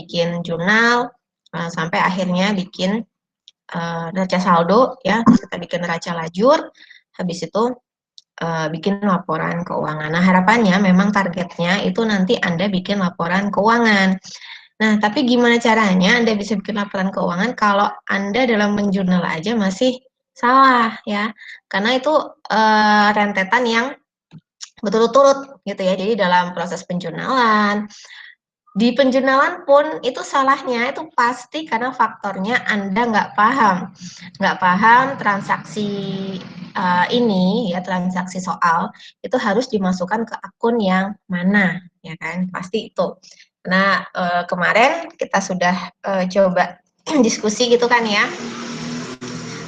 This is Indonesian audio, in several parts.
bikin jurnal, sampai akhirnya bikin neraca saldo, ya, terus kita bikin neraca lajur, habis itu bikin laporan keuangan. Nah, harapannya memang targetnya itu nanti Anda bikin laporan keuangan. Nah, tapi gimana caranya Anda bisa bikin laporan keuangan kalau Anda dalam menjurnal aja masih salah, ya? Karena itu rentetan yang berturut-turut gitu ya. Jadi dalam proses penjurnalan, di penjurnalan pun itu salahnya itu pasti karena faktornya Anda nggak paham transaksi ini ya, transaksi soal itu harus dimasukkan ke akun yang mana, ya kan? Pasti itu. Nah, kemarin kita sudah coba diskusi gitu kan ya.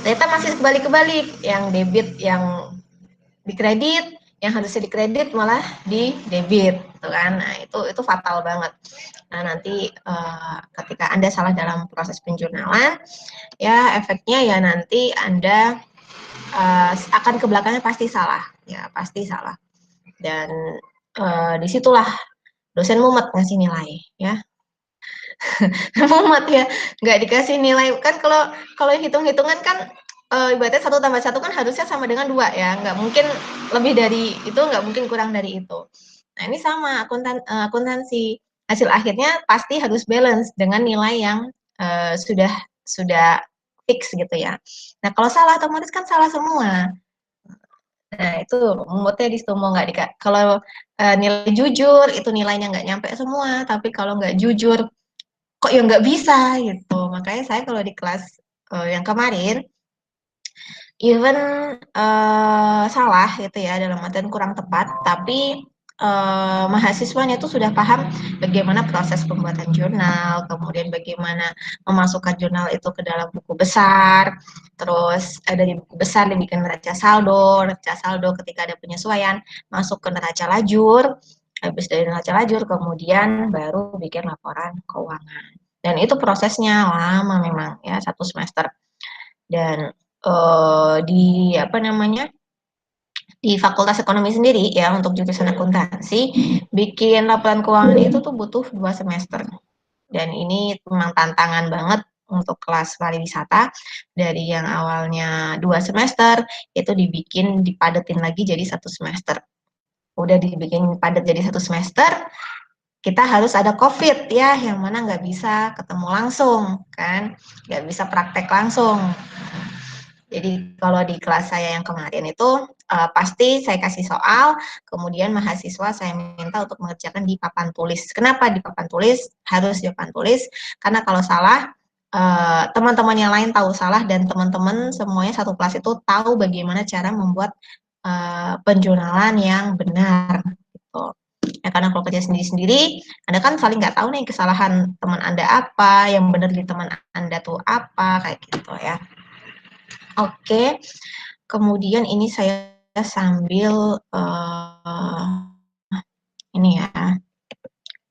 Ternyata masih kebalik-kebalik, yang debit yang dikredit, yang harusnya dikredit malah di debit, gitu kan? Nah, itu fatal banget. Nah, nanti ketika Anda salah dalam proses penjurnalan, ya efeknya ya nanti Anda akan ke belakangnya pasti salah, ya pasti salah. Dan disitulah dosen mumet ngasih nilai, ya. Mumet ya, nggak dikasih nilai kan kalau hitung-hitungan kan ibaratnya 1+1 kan harusnya sama dengan 2 ya, nggak mungkin lebih dari itu, nggak mungkin kurang dari itu. Nah, ini sama akuntansi, hasil akhirnya pasti harus balance dengan nilai yang sudah fix gitu ya. Nah, kalau salah otomatis kan salah semua. Nah, itu mumetnya di situ, mau nggak kalau nilai jujur itu nilainya nggak nyampe semua, tapi kalau nggak jujur kok ya nggak bisa gitu. Makanya saya kalau di kelas yang kemarin even salah gitu ya dalam artian kurang tepat, tapi mahasiswanya itu sudah paham bagaimana proses pembuatan jurnal, kemudian bagaimana memasukkan jurnal itu ke dalam buku besar, terus dari buku besar dibikin neraca saldo ketika ada penyesuaian masuk ke neraca lajur, habis dari neraca lajur kemudian baru bikin laporan keuangan. Dan itu prosesnya lama memang ya, 1 semester. Dan di apa namanya, di Fakultas Ekonomi sendiri ya untuk jurusan akuntansi bikin laporan keuangan itu tuh butuh 2 semester. Dan ini memang tantangan banget untuk kelas pariwisata, dari yang awalnya 2 semester itu dipadetin lagi jadi 1 semester. Udah dibikin padat jadi 1 semester, kita harus ada COVID ya, yang mana nggak bisa ketemu langsung kan, nggak bisa praktek langsung. Jadi kalau di kelas saya yang kemarin itu pasti saya kasih soal, kemudian mahasiswa saya minta untuk mengerjakan di papan tulis. Kenapa di papan tulis? Harus di papan tulis, karena kalau salah teman-teman yang lain tahu salah dan teman-teman semuanya satu kelas itu tahu bagaimana cara membuat penjurnalan yang benar. Gitu. Ya, karena kalau kerja sendiri-sendiri, Anda kan saling nggak tahu nih kesalahan teman Anda apa, yang benar di teman Anda tuh apa, kayak gitu ya. Oke, kemudian ini saya sambil ini ya,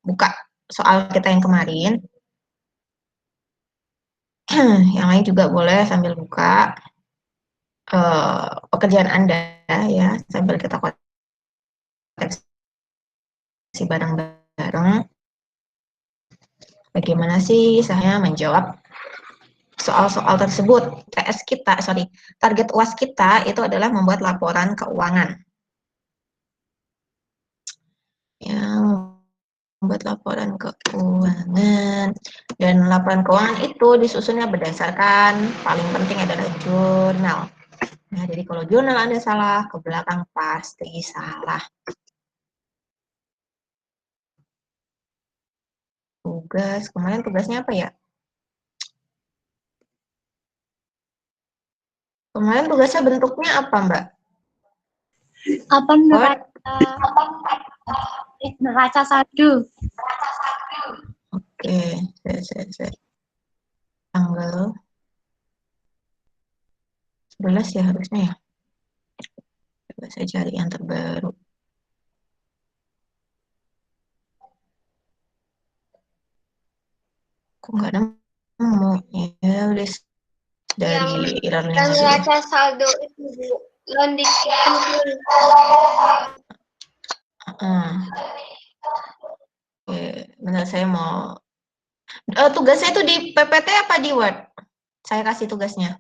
buka soal kita yang kemarin. Yang lain juga boleh sambil buka pekerjaan Anda ya, sambil kita koreksi bareng-bareng. Bagaimana sih saya menjawab soal-soal tersebut? Target UAS kita itu adalah membuat laporan keuangan. Yang membuat laporan keuangan, dan laporan keuangan itu disusunnya berdasarkan paling penting adalah jurnal. Nah, jadi kalau jurnal Anda salah, ke belakang pasti salah. Kemarin tugasnya apa ya? Kemarin tugasnya bentuknya apa, Mbak? Apa neraca saldo. Oke, saya tanggal 11 ya harusnya ya. Coba saya cari yang terbaru. Kok nggak nemu ya, list dari e-learning. Yang neraca saldo itu landing. Oke, benar, saya mau Tugasnya itu di PPT apa di Word? Saya kasih tugasnya.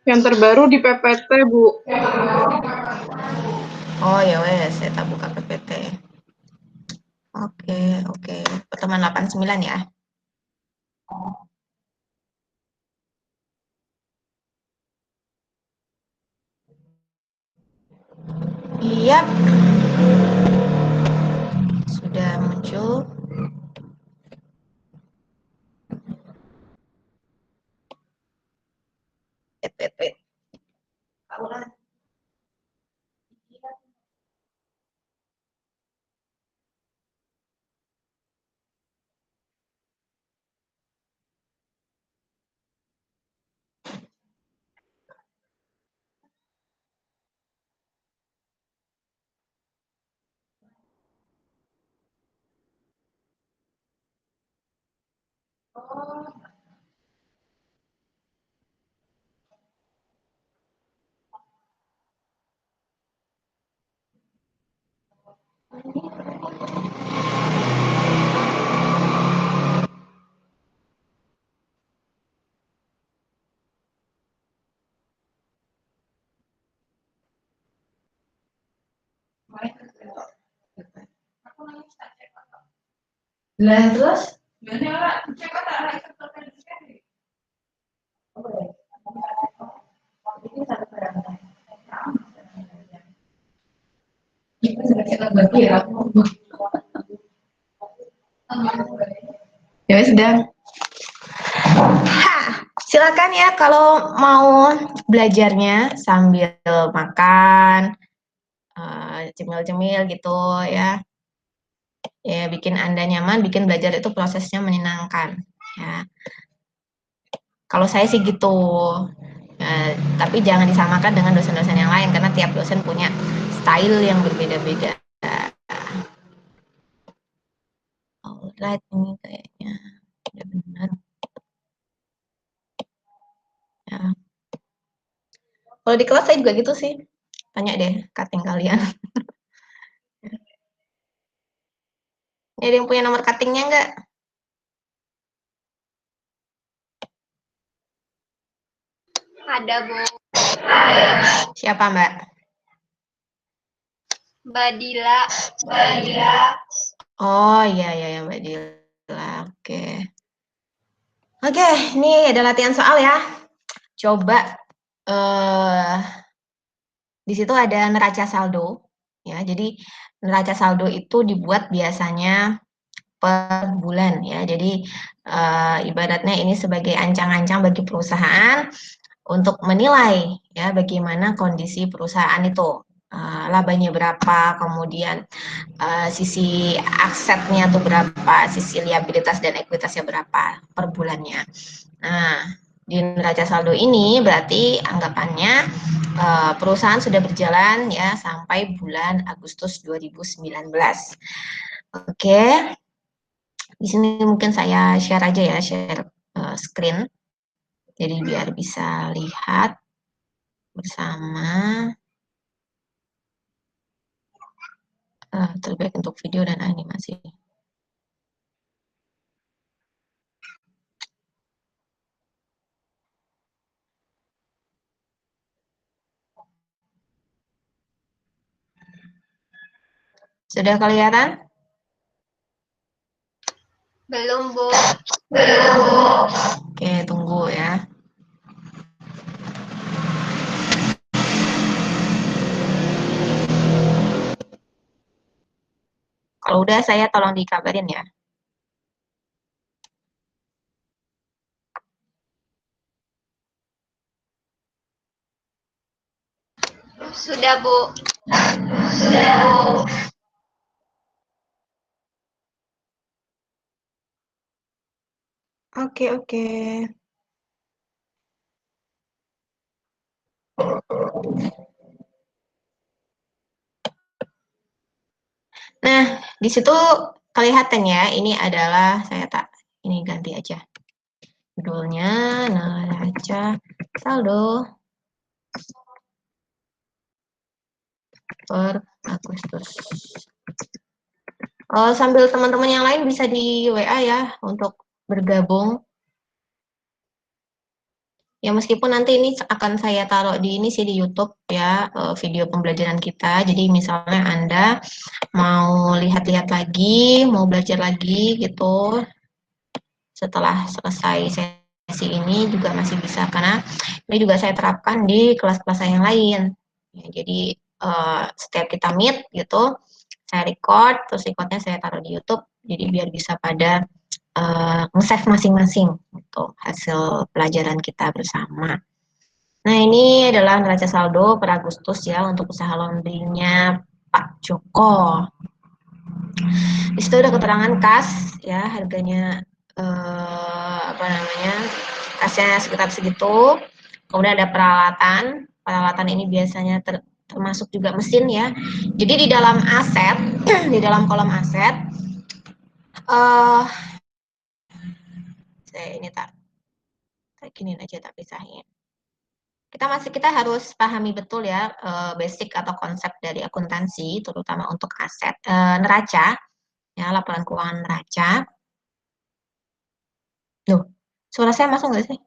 Yang terbaru di PPT, Bu. Oh ya wes, saya tak buka PPT. Oke. Pertemuan 89 ya. Iya. Sudah muncul. Wait. Lah terus? Ya sudah. Silakan ya kalau mau belajarnya sambil makan, cemil-cemil gitu ya. Ya bikin Anda nyaman, bikin belajar itu prosesnya menyenangkan ya. Kalau saya sih gitu. Tapi jangan disamakan dengan dosen-dosen yang lain karena tiap dosen punya style yang berbeda-beda. Alright, ini kayaknya udah benar. Ya. Kalau di kelas saya juga gitu sih. Tanya deh cutting kalian. Ada yang punya nomor cuttingnya nggak? Ada, Bu. Siapa Mbak? Mbak Dila. Oh iya Mbak Dila. Oke, ini ada latihan soal ya. Coba di situ ada neraca saldo ya. Jadi neraca saldo itu dibuat biasanya per bulan ya. Jadi ibaratnya ini sebagai ancang-ancang bagi perusahaan untuk menilai ya bagaimana kondisi perusahaan itu. Labanya berapa, kemudian sisi asetnya tuh berapa, sisi liabilitas dan ekuitasnya berapa per bulannya. Nah, di neraca saldo ini berarti anggapannya perusahaan sudah berjalan ya sampai bulan Agustus 2019. Oke. Di sini mungkin saya share aja ya, share screen. Jadi biar bisa lihat bersama. Terbaik untuk video dan animasi. Sudah kelihatan? Belum, Bu. Oke, tunggu ya. Kalau udah saya tolong dikabarin ya. Sudah, Bu. Oke. Nah, di situ kelihatan ya, ini adalah ini ganti aja. Judulnya neraca saldo. per Agustus. Sambil teman-teman yang lain bisa di WA ya untuk bergabung. Ya meskipun nanti ini akan saya taruh di ini sih di YouTube ya, video pembelajaran kita. Jadi misalnya Anda mau lihat-lihat lagi, mau belajar lagi gitu, setelah selesai sesi ini juga masih bisa, karena ini juga saya terapkan di kelas-kelas saya yang lain. Ya, jadi setiap kita meet gitu, saya record, terus recordnya saya taruh di YouTube, jadi biar bisa pada nge-save masing-masing gitu, hasil pelajaran kita bersama. Nah, ini adalah neraca saldo per Agustus ya untuk usaha laundrynya Pak Joko. Di situ ada keterangan kas ya, harganya apa namanya? Kasnya sekitar segitu. Kemudian ada peralatan. Peralatan ini biasanya termasuk juga mesin ya. Jadi di dalam aset, di dalam kolom aset saya ini tak gini aja tak pisahin. Kita harus pahami betul ya basic atau konsep dari akuntansi, terutama untuk aset neraca, ya laporan keuangan neraca. Loh, suara saya masuk nggak sih?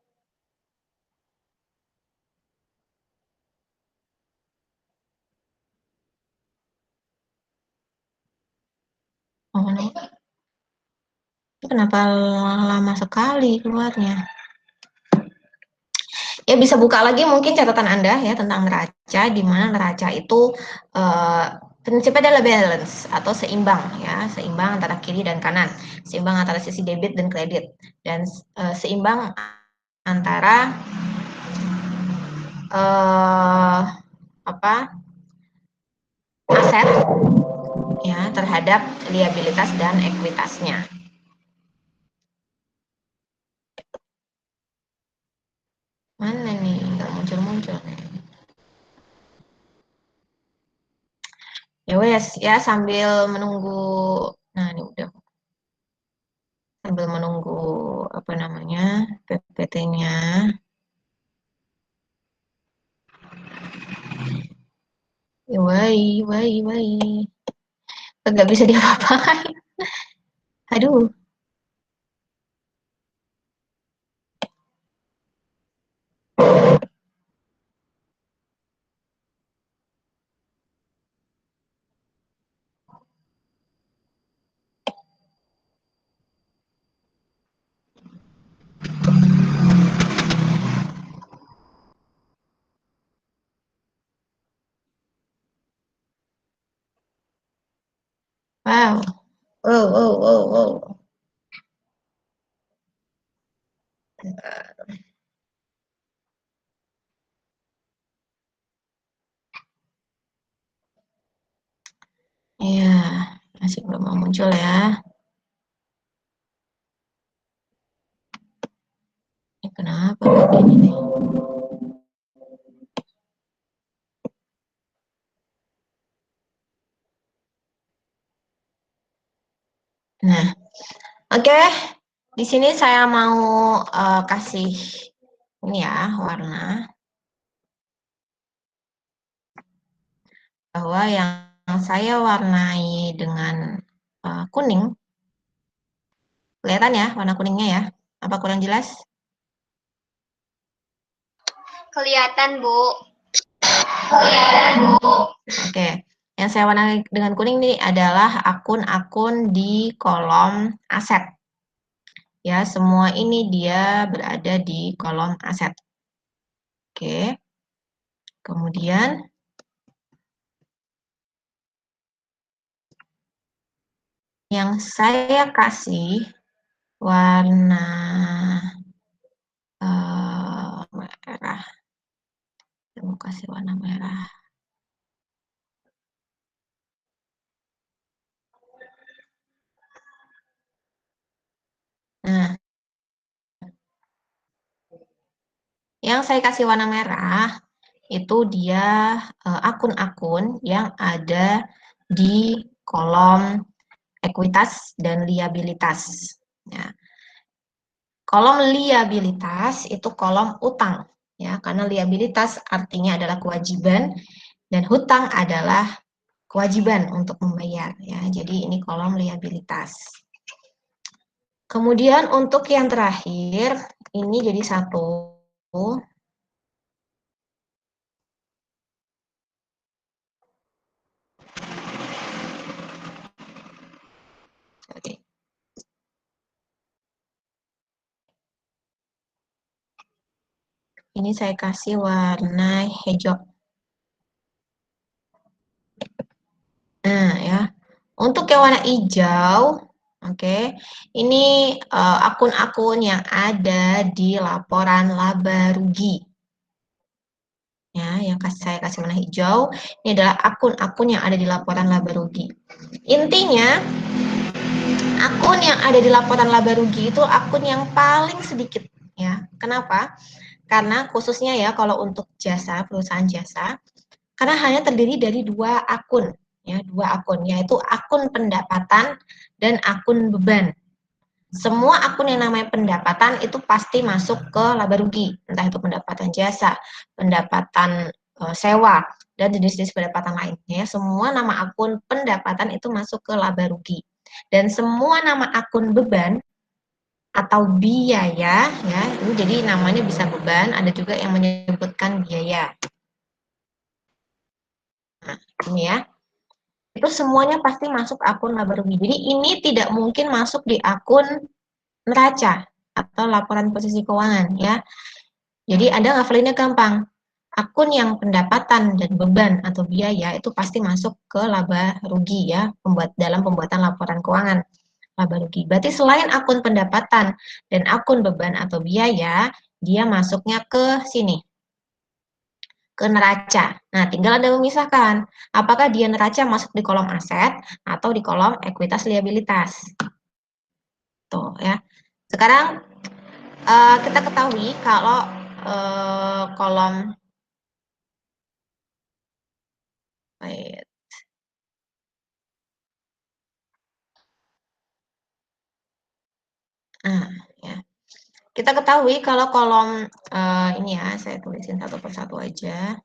Oh, no. Kenapa lama sekali keluarnya? Ya bisa buka lagi mungkin catatan Anda ya tentang neraca, di mana neraca itu prinsipnya adalah balance atau seimbang ya, seimbang antara kiri dan kanan, seimbang antara sisi debit dan kredit, dan seimbang antara aset ya terhadap liabilitas dan ekuitasnya. Mana nih? Nggak muncul-muncul nih. Ya wes, ya sambil menunggu. Nah, ini udah. Sambil menunggu apa namanya PPT-nya. Ya wai. Nggak bisa diapa-apain. Aduh. Wow. Wow. Iya, masih belum mau muncul ya. Ini kenapa begini nih? Nah, oke. Di sini saya mau kasih ini ya warna, bahwa yang saya warnai dengan kuning, kelihatan ya warna kuningnya ya? Apa kurang jelas? Kelihatan, Bu. Oke, yang saya warnai dengan kuning ini adalah akun-akun di kolom aset. Ya, semua ini dia berada di kolom aset. Oke. Kemudian yang saya kasih warna merah. Saya mau kasih warna merah. Nah, yang saya kasih warna merah itu dia akun-akun yang ada di kolom ekuitas dan liabilitas. Ya. Kolom liabilitas itu kolom utang, ya, karena liabilitas artinya adalah kewajiban, Dan hutang adalah kewajiban untuk membayar ya. Jadi ini kolom liabilitas. Kemudian untuk yang terakhir ini jadi satu. Oke. Ini saya kasih warna hijau. Nah ya, untuk yang warna hijau, oke, ini akun-akun yang ada di laporan laba rugi. Ya, yang saya kasih warna hijau, ini adalah akun-akun yang ada di laporan laba rugi. Intinya, akun yang ada di laporan laba rugi itu akun yang paling sedikit. Ya, kenapa? Karena khususnya ya kalau untuk jasa, perusahaan jasa, karena hanya terdiri dari dua akun, ya, dua akun, yaitu akun pendapatan dan akun beban. Semua akun yang namanya pendapatan itu pasti masuk ke laba rugi, entah itu pendapatan jasa, pendapatan sewa, dan jenis-jenis pendapatan lainnya. Semua nama akun pendapatan itu masuk ke laba rugi. Dan semua nama akun beban atau biaya, ya, ini jadi namanya bisa beban, ada juga yang menyebutkan biaya. Nah, ini ya. Itu semuanya pasti masuk akun laba rugi. Jadi ini tidak mungkin masuk di akun neraca atau laporan posisi keuangan ya. Jadi Anda ngafalinnya gampang. Akun yang pendapatan dan beban atau biaya itu pasti masuk ke laba rugi ya, dalam pembuatan laporan keuangan laba rugi. Berarti selain akun pendapatan dan akun beban atau biaya, dia masuknya ke sini, ke neraca. Nah, tinggal Anda memisahkan apakah dia neraca masuk di kolom aset atau di kolom ekuitas liabilitas. Tuh ya. Sekarang kita ketahui kalau kolom wait, ya. Kita ketahui kalau kolom ini ya, saya tulisin satu persatu aja.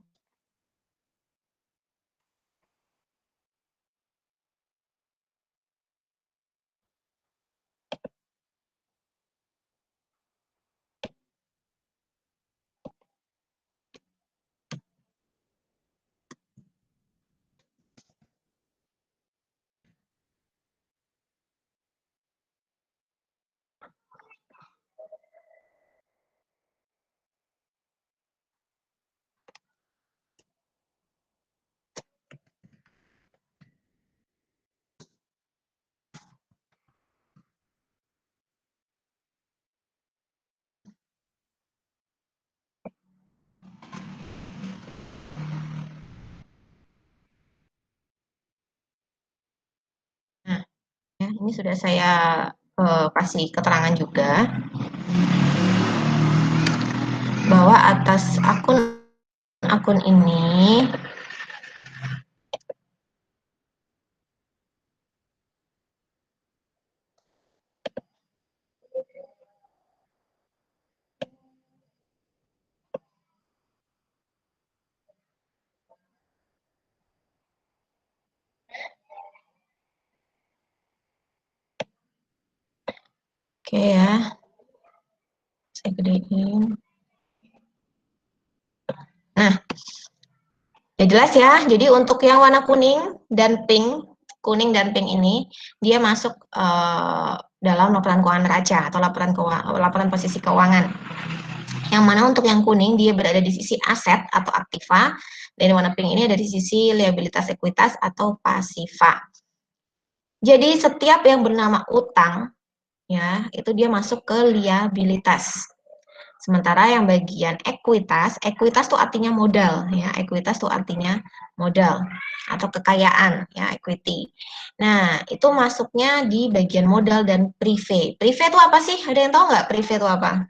Nah, ya, ini sudah saya kasih keterangan juga bahwa atas akun ini oke ya, saya gedein. Nah, ya jelas ya. Jadi untuk yang warna kuning dan pink ini dia masuk dalam laporan keuangan neraca atau laporan posisi keuangan. Yang mana untuk yang kuning dia berada di sisi aset atau aktiva, dan yang warna pink ini ada di sisi liabilitas ekuitas atau pasiva. Jadi setiap yang bernama utang ya, itu dia masuk ke liabilitas. Sementara yang bagian ekuitas tuh artinya modal ya, ekuitas tuh artinya modal atau kekayaan ya, equity. Nah, itu masuknya di bagian modal dan prive. Prive itu apa sih? Ada yang tahu nggak prive itu apa?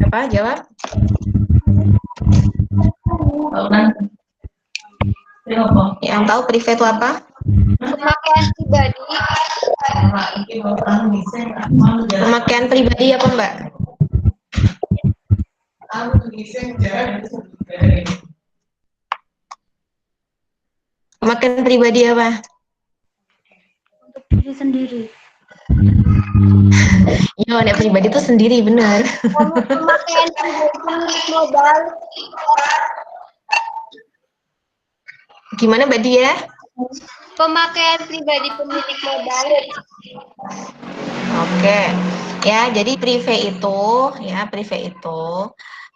Apa? Jawab. Yang tahu prive itu apa? Pemakaian pribadi. Pemakaian pribadi apa Mbak? Pemakaian pribadi apa? Untuk diri sendiri. Iya, nek pribadi itu sendiri benar. Pemakaian pribadi pemilik modal. Gimana Mbak Dia? Pemakaian pribadi pemilik modal. Oke. Ya, jadi prive itu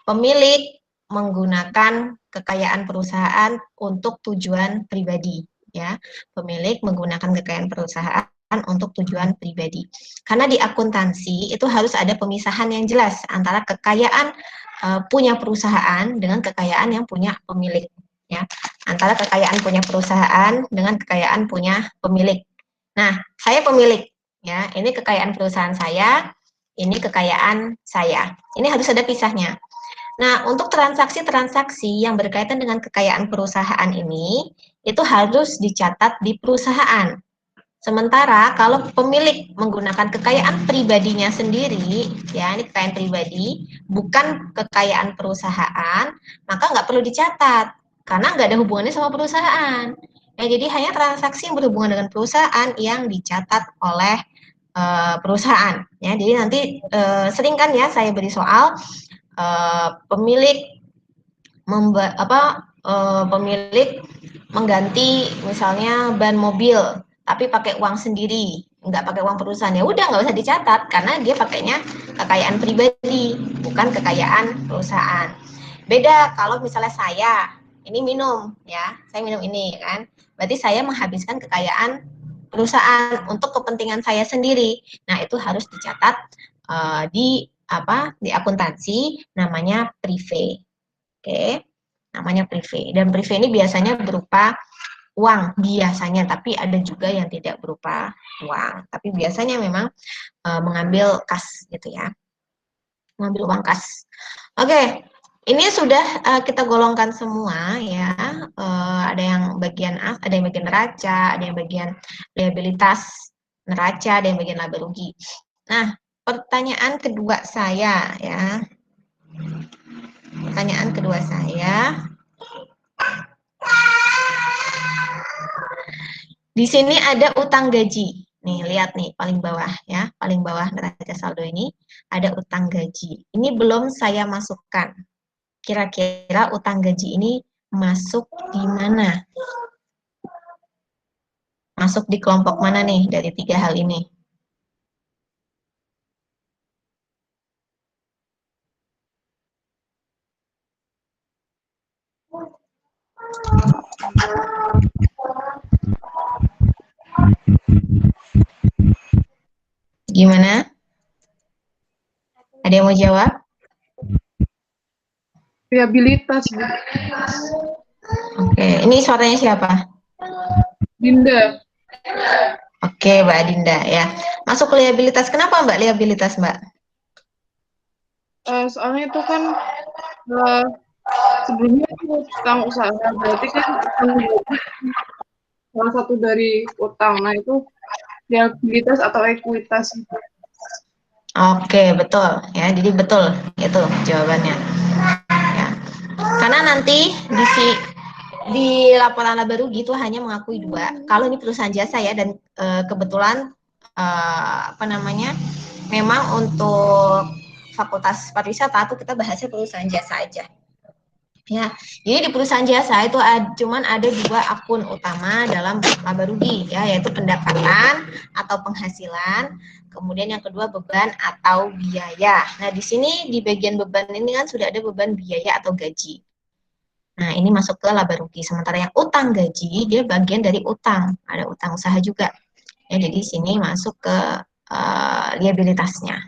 pemilik menggunakan kekayaan perusahaan untuk tujuan pribadi, ya. Pemilik menggunakan kekayaan perusahaan untuk tujuan pribadi. Karena di akuntansi itu harus ada pemisahan yang jelas antara kekayaan punya perusahaan dengan kekayaan yang punya pemilik, ya. Antara kekayaan punya perusahaan dengan kekayaan punya pemilik. Nah, saya pemilik, ya. Ini kekayaan perusahaan saya, ini kekayaan saya. Ini harus ada pisahnya. Nah, untuk transaksi-transaksi yang berkaitan dengan kekayaan perusahaan ini, itu harus dicatat di perusahaan. Sementara kalau pemilik menggunakan kekayaan pribadinya sendiri, ya ini kekayaan pribadi, bukan kekayaan perusahaan, maka nggak perlu dicatat, karena nggak ada hubungannya sama perusahaan. Ya, jadi hanya transaksi yang berhubungan dengan perusahaan yang dicatat oleh perusahaan. Ya, jadi nanti sering kan ya saya beri soal pemilik pemilik mengganti misalnya ban mobil tapi pakai uang sendiri, nggak pakai uang perusahaan, ya udah nggak usah dicatat karena dia pakainya kekayaan pribadi, bukan kekayaan perusahaan. Beda kalau misalnya saya ini minum, ya saya minum ini kan, berarti saya menghabiskan kekayaan perusahaan untuk kepentingan saya sendiri. Nah itu harus dicatat di akuntansi, namanya prive. Oke, namanya prive. Dan prive ini biasanya berupa uang biasanya, tapi ada juga yang tidak berupa uang. Tapi biasanya memang mengambil kas gitu ya, mengambil uang kas. Oke, ini sudah kita golongkan semua ya. Ada yang bagian neraca, ada yang bagian liabilitas neraca, ada yang bagian laba rugi. Nah, pertanyaan kedua saya ya. Pertanyaan kedua saya. Di sini ada utang gaji. Nih, lihat nih, paling bawah ya. Paling bawah neraca saldo ini ada utang gaji. Ini belum saya masukkan. Kira-kira utang gaji ini masuk di mana? Masuk di kelompok mana nih dari tiga hal ini? Gimana? Ada yang mau jawab? Liabilitas, Bu. Oke, ini suaranya siapa? Dinda. Oke, Mbak Dinda ya. Masuk ke liabilitas. Kenapa Mbak liabilitas, Mbak? Soalnya itu kan sebelumnya itu utang usaha, berarti kan salah satu dari utang. Nah, itu liabilitas atau ekuitas. Oke, betul ya. Jadi betul itu jawabannya. Ya. Karena nanti di laporan laba rugi itu hanya mengakui dua. Kalau ini perusahaan jasa ya, dan kebetulan memang untuk Fakultas Pariwisata itu kita bahasnya perusahaan jasa aja. Ya, jadi di perusahaan jasa itu cuman ada dua akun utama dalam laba rugi ya, yaitu pendapatan atau penghasilan, kemudian yang kedua beban atau biaya. Nah, di sini di bagian beban ini kan sudah ada beban biaya atau gaji. Nah, ini masuk ke laba rugi. Sementara yang utang gaji dia bagian dari utang, ada utang usaha juga. Ya, jadi sini masuk ke liabilitasnya.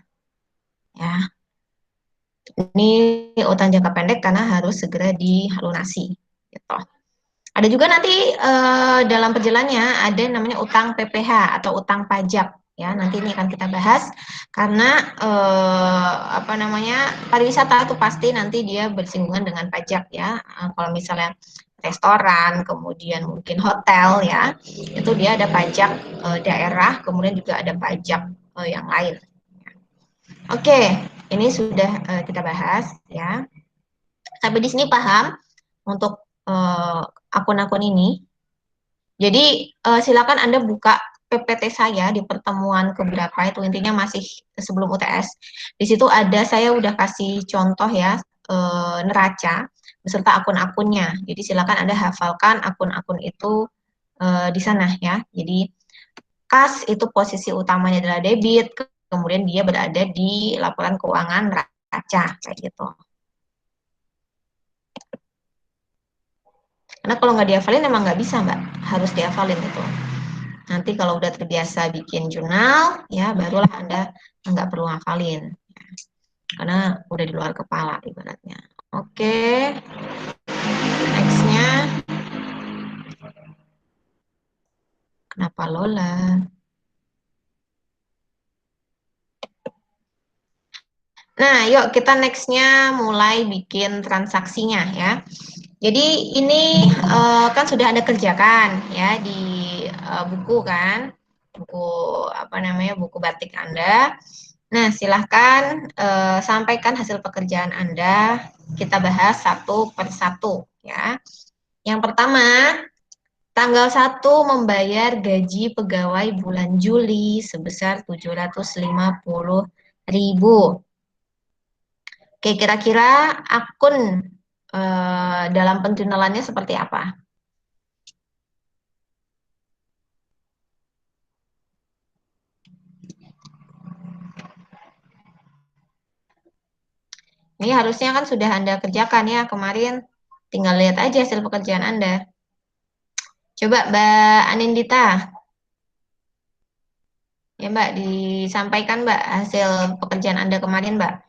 Ya. Ini utang jangka pendek karena harus segera dilunasi. Gitu. Ada juga nanti dalam perjalanannya ada namanya utang PPh atau utang pajak. Ya, nanti ini akan kita bahas karena pariwisata itu pasti nanti dia bersinggungan dengan pajak ya. Kalau misalnya restoran, kemudian mungkin hotel ya, itu dia ada pajak daerah, kemudian juga ada pajak yang lain. Oke, ini sudah kita bahas ya. Sampai di sini paham untuk akun-akun ini. Jadi silakan Anda buka PPT saya di pertemuan keberapa itu, intinya masih sebelum UTS. Di situ ada, saya udah kasih contoh ya, neraca beserta akun-akunnya. Jadi silakan Anda hafalkan akun-akun itu di sana ya. Jadi kas itu posisi utamanya adalah debit, kemudian dia berada di laporan keuangan neraca kayak gitu. Karena kalau nggak dihafalin emang nggak bisa Mbak, harus dihafalin itu. Nanti kalau udah terbiasa bikin jurnal, ya barulah Anda nggak perlu hafalin. Karena udah di luar kepala ibaratnya. Oke, next-nya. Kenapa Lola? Nah, yuk kita next-nya mulai bikin transaksinya ya. Jadi ini kan sudah Anda kerjakan ya di buku kan, buku apa namanya, buku batik Anda. Nah, silahkan sampaikan hasil pekerjaan Anda. Kita bahas satu per satu ya. Yang pertama, tanggal 1 membayar gaji pegawai bulan Juli sebesar 750.000. Oke, kira-kira akun dalam penjualannya seperti apa? Ini harusnya kan sudah Anda kerjakan ya kemarin. Tinggal lihat aja hasil pekerjaan Anda. Coba Mbak Anindita. Ya Mbak, disampaikan Mbak hasil pekerjaan Anda kemarin Mbak.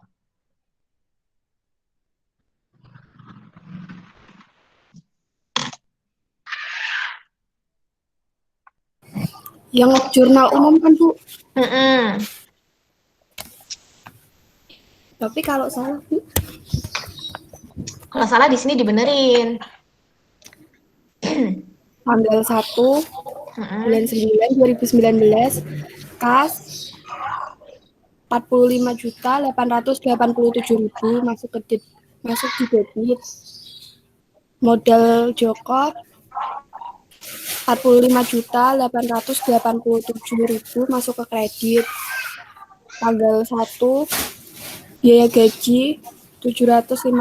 Yang jurnal umum kan Bu. Tapi kalau salah Bu. Kalau salah di sini dibenerin. Tanggal 1 bulan 9 2019 kas 45.887.000 masuk di debit. Modal Joko 45.887.000 masuk ke kredit. Tanggal 1 biaya gaji 750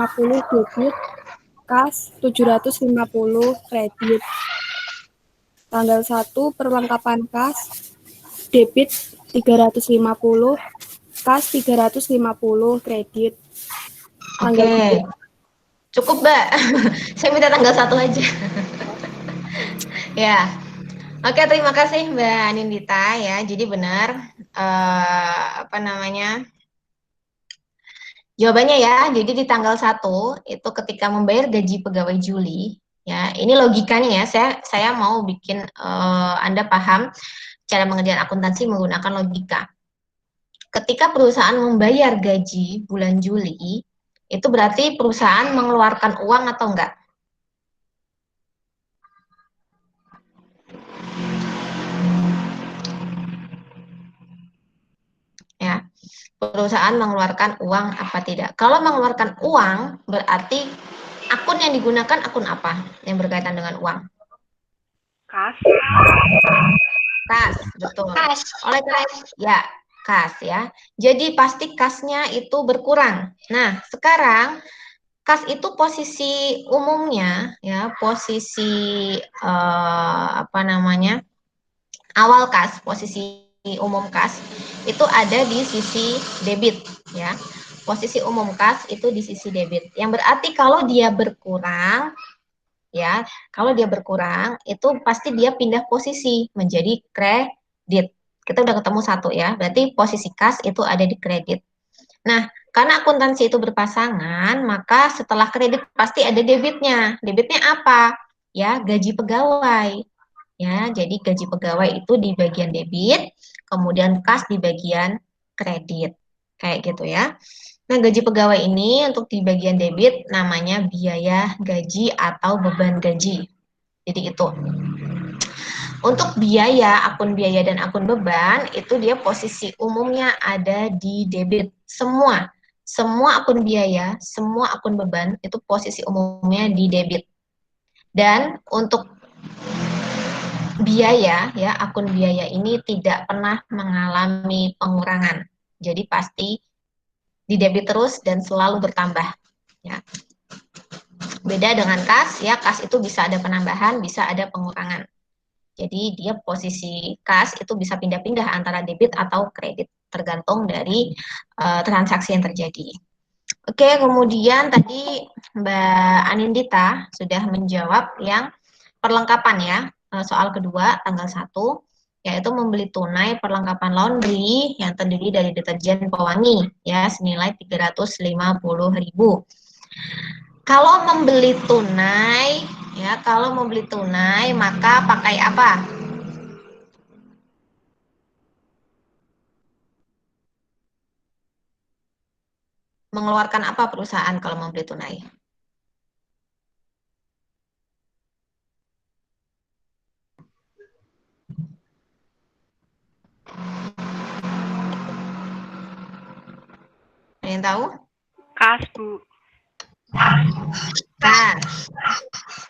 debit, kas 750 kredit. Tanggal 1 perlengkapan kas debit 350, kas 350 kredit. Oke. Cukup, Mbak. Saya minta tanggal 1 aja. Ya. Oke, terima kasih Mbak Anindita ya. Jadi benar apa namanya? Jawabannya ya. Jadi di tanggal 1 itu ketika membayar gaji pegawai Juli, ya. Ini logikanya ya. Saya mau bikin Anda paham cara mengerjakan akuntansi menggunakan logika. Ketika perusahaan membayar gaji bulan Juli, itu berarti perusahaan mengeluarkan uang atau enggak? Ya, perusahaan mengeluarkan uang apa tidak? Kalau mengeluarkan uang, berarti akun yang digunakan akun apa yang berkaitan dengan uang? Kas. Kas, betul. Kas. Oleh karena ya, kas ya. Jadi pasti kasnya itu berkurang. Nah, sekarang kas itu posisi umumnya ya, posisi apa namanya? Awal kas, posisi umum kas itu ada di sisi debit ya. Posisi umum kas itu di sisi debit. Yang berarti kalau dia berkurang ya, kalau dia berkurang itu pasti dia pindah posisi menjadi kredit. Kita udah ketemu satu ya, berarti posisi kas itu ada di kredit. Nah, karena akuntansi itu berpasangan, maka setelah kredit pasti ada debitnya. Debitnya apa? Ya, gaji pegawai. Ya, jadi gaji pegawai itu di bagian debit, kemudian kas di bagian kredit. Kayak gitu ya. Nah, gaji pegawai ini untuk di bagian debit namanya biaya gaji atau beban gaji. Jadi itu. Untuk biaya, akun biaya dan akun beban, itu dia posisi umumnya ada di debit. Semua akun biaya, semua akun beban, itu posisi umumnya di debit. Dan untuk biaya, ya akun biaya ini tidak pernah mengalami pengurangan. Jadi pasti di debit terus dan selalu bertambah. Ya. Beda dengan kas, ya kas itu bisa ada penambahan, bisa ada pengurangan. Jadi dia posisi kas itu bisa pindah-pindah antara debit atau kredit, tergantung dari transaksi yang terjadi. Oke, kemudian tadi Mbak Anindita sudah menjawab yang perlengkapan ya, soal kedua tanggal 1, yaitu membeli tunai perlengkapan laundry yang terdiri dari deterjen pewangi ya senilai 350.000. Kalau membeli tunai ya, kalau membeli tunai maka pakai apa? Mengeluarkan apa perusahaan kalau membeli tunai? Ada yang tahu? Kas, Bu. Kas.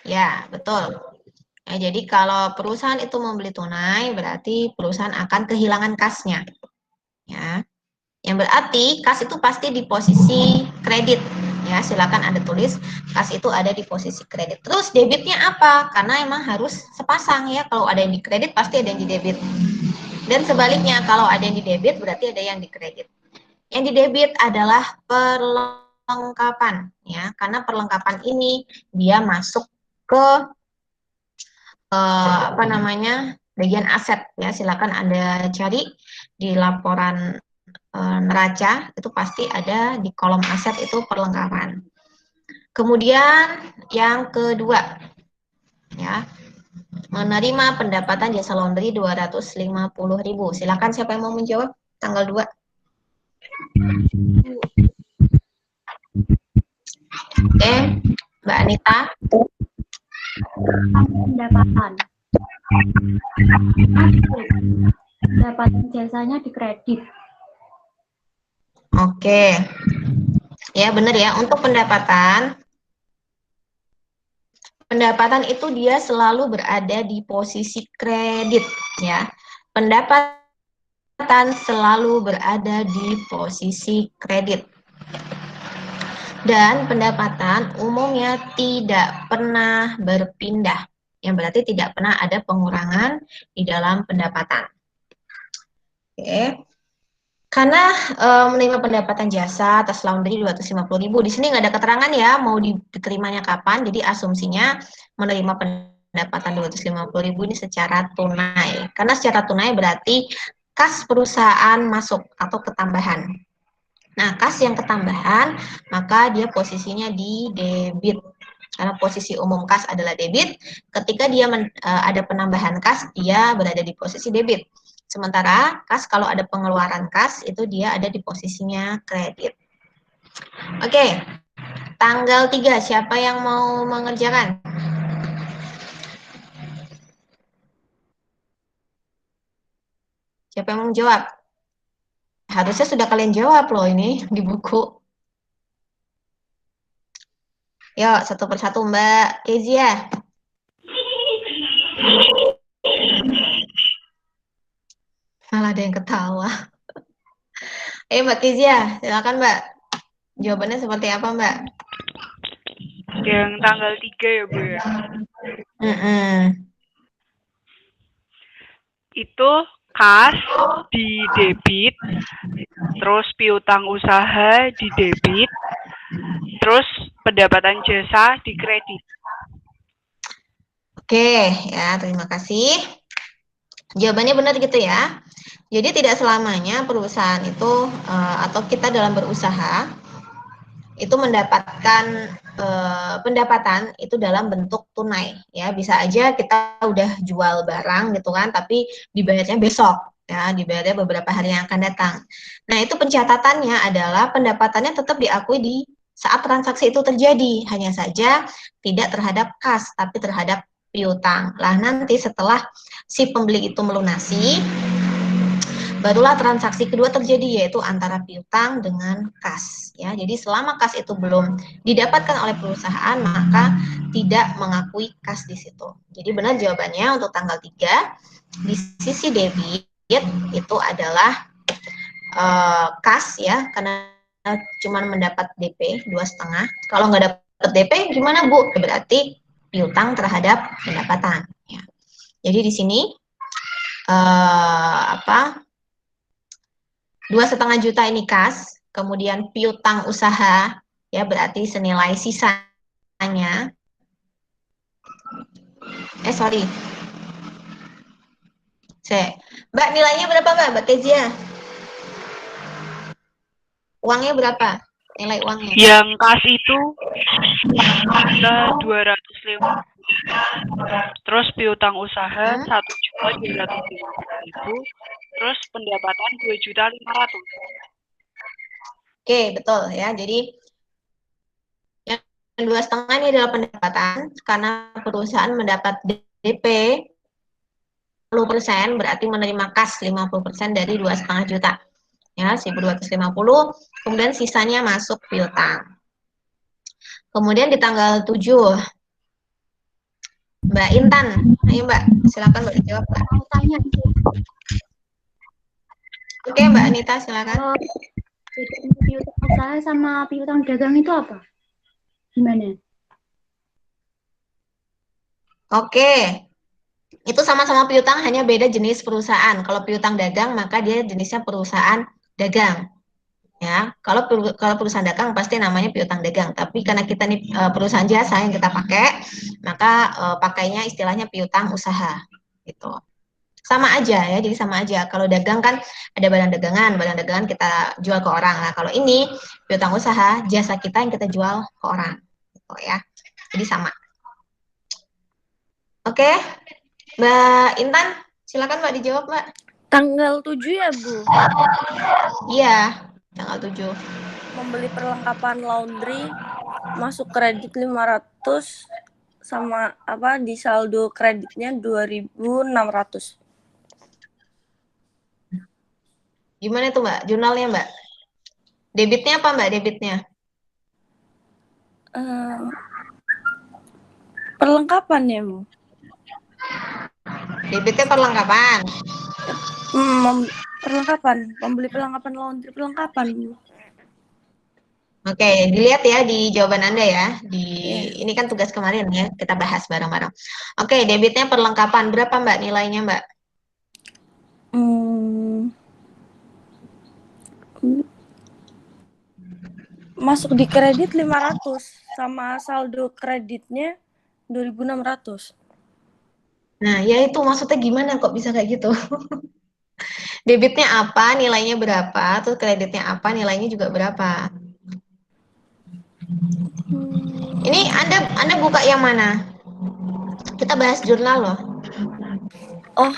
Ya, betul. Ya, jadi kalau perusahaan itu membeli tunai, berarti perusahaan akan kehilangan kasnya. Ya. Yang berarti kas itu pasti di posisi kredit. Ya, silakan Anda tulis kas itu ada di posisi kredit. Terus debitnya apa? Karena emang harus sepasang ya. Kalau ada yang di kredit pasti ada yang di debit. Dan sebaliknya, kalau ada yang di debit berarti ada yang di kredit. Yang di debit adalah perlengkapan ya, karena perlengkapan ini dia masuk ke bagian aset ya. Silakan Anda cari di laporan neraca, itu pasti ada di kolom aset itu perlengkapan. Kemudian yang kedua ya, menerima pendapatan jasa laundry 250.000. Silakan siapa yang mau menjawab tanggal 2? Oke, Mbak Anita. Pendapatan jasanya di kredit. Oke. Ya, benar ya. Untuk pendapatan itu dia selalu berada di posisi kredit ya. Pendapatan selalu berada di posisi kredit. Dan pendapatan umumnya tidak pernah berpindah. Yang berarti tidak pernah ada pengurangan di dalam pendapatan. Oke. Karena menerima pendapatan jasa atas laundry 250.000, di sini nggak ada keterangan ya mau diterimanya kapan, jadi asumsinya menerima pendapatan 250.000 ini secara tunai. Karena secara tunai berarti kas perusahaan masuk atau ketambahan. Nah, kas yang ketambahan maka dia posisinya di debit. Karena posisi umum kas adalah debit, ketika dia ada penambahan kas, dia berada di posisi debit. Sementara kas kalau ada pengeluaran kas itu dia ada di posisinya kredit. Oke, tanggal 3 siapa yang mau mengerjakan? Siapa yang mau menjawab? Harusnya sudah kalian jawab loh ini di buku. Yuk, satu persatu Mbak Kezia. Malah ada yang ketawa. Mbak Kezia, silakan Mbak. Jawabannya seperti apa Mbak? Yang tanggal 3 ya Bu ya? Itu kas di debit, terus piutang usaha di debit, terus pendapatan jasa di kredit. Oke, ya terima kasih. Jawabannya benar gitu ya. Jadi tidak selamanya perusahaan itu atau kita dalam berusaha itu mendapatkan pendapatan itu dalam bentuk tunai ya. Bisa aja kita udah jual barang gitu kan, tapi dibayarnya besok ya, dibayarnya beberapa hari yang akan datang. Nah, itu pencatatannya adalah pendapatannya tetap diakui di saat transaksi itu terjadi, hanya saja tidak terhadap kas, tapi terhadap piutang. Lah, nanti setelah si pembeli itu melunasi, barulah transaksi kedua terjadi, yaitu antara piutang dengan kas. Ya, jadi selama kas itu belum didapatkan oleh perusahaan, maka tidak mengakui kas di situ. Jadi benar jawabannya untuk tanggal 3, di sisi debit itu adalah kas ya, karena cuma mendapat DP 2,5. Kalau nggak dapat DP gimana Bu? Berarti piutang terhadap pendapatan. Ya. Jadi di sini 2,5 juta ini kas, kemudian piutang usaha ya berarti senilai sisanya. Mbak, nilainya berapa Mbak Kezia? Uangnya berapa? Nilai uangnya? Yang kas itu ada 205. Terus piutang usaha 1.250.000. Terus pendapatan 2.500.000. Oke, betul ya. Jadi yang 2,5 ini adalah pendapatan karena perusahaan mendapat DP 10%, berarti menerima kas 50% dari 2,5 juta. Ya, 1.250, kemudian sisanya masuk piutang. Kemudian di tanggal 7, Mbak Intan, ayo Mbak, silakan Mbak dijawab Mbak. Mau tanya, Oke Mbak Anita, silakan. beda piutang usaha sama piutang dagang itu apa? Gimana? Oke, itu sama-sama piutang, hanya beda jenis perusahaan. Kalau piutang dagang, maka dia jenisnya perusahaan dagang. Ya, kalau perusahaan dagang pasti namanya piutang dagang. Tapi karena kita nih perusahaan jasa yang kita pakai, maka pakainya istilahnya piutang usaha. Gitu. Sama aja ya, jadi sama aja. Kalau dagang kan ada barang dagangan kita jual ke orang. Nah, kalau ini piutang usaha, jasa kita yang kita jual ke orang. Gitu ya. Jadi sama. Oke, Mbak Intan, silakan Mbak dijawab Mbak. Tanggal 7 ya, Bu? Iya, tanggal 7. Membeli perlengkapan laundry, masuk kredit 500, sama apa di saldo kreditnya 2.600. Gimana itu Mbak, jurnalnya Mbak? Debitnya apa Mbak, debitnya? Perlengkapan ya, Bu? Debitnya perlengkapan. Perlengkapan, membeli perlengkapan laundry, perlengkapan, Bu. Oke, dilihat ya di jawaban Anda ya. Ini kan tugas kemarin ya, kita bahas bareng-bareng. Oke, debitnya perlengkapan. Berapa Mbak nilainya Mbak? Masuk di kredit 500, sama saldo kreditnya 2.600. Nah, ya itu maksudnya gimana kok bisa kayak gitu? Debitnya apa, nilainya berapa, terus kreditnya apa, nilainya juga berapa. Ini Anda buka yang mana? Kita bahas jurnal loh. Oh,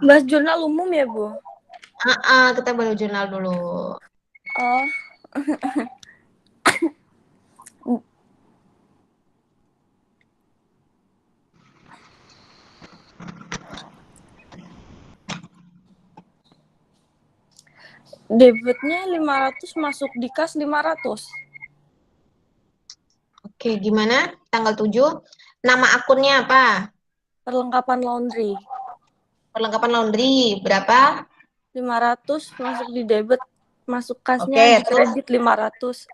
bahas jurnal umum ya, Bu? Kita baru jurnal dulu. Oh. Debitnya 500, masuk di kas 500. Oke, gimana? Tanggal 7. Nama akunnya apa? Perlengkapan laundry. Perlengkapan laundry, berapa? 500, masuk di debit, masuk kasnya Oke, di kredit 500.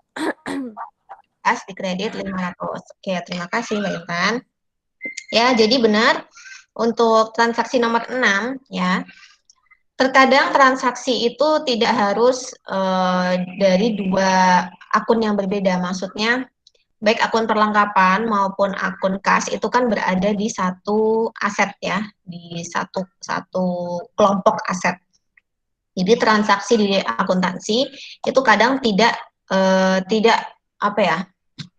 Kas di kredit 500. Oke, terima kasih Mbak Intan. Ya, jadi benar untuk transaksi nomor 6 ya. Terkadang transaksi itu tidak harus dari dua akun yang berbeda. Maksudnya baik akun perlengkapan maupun akun kas itu kan berada di satu aset ya, di satu kelompok aset. Jadi transaksi di akuntansi itu kadang tidak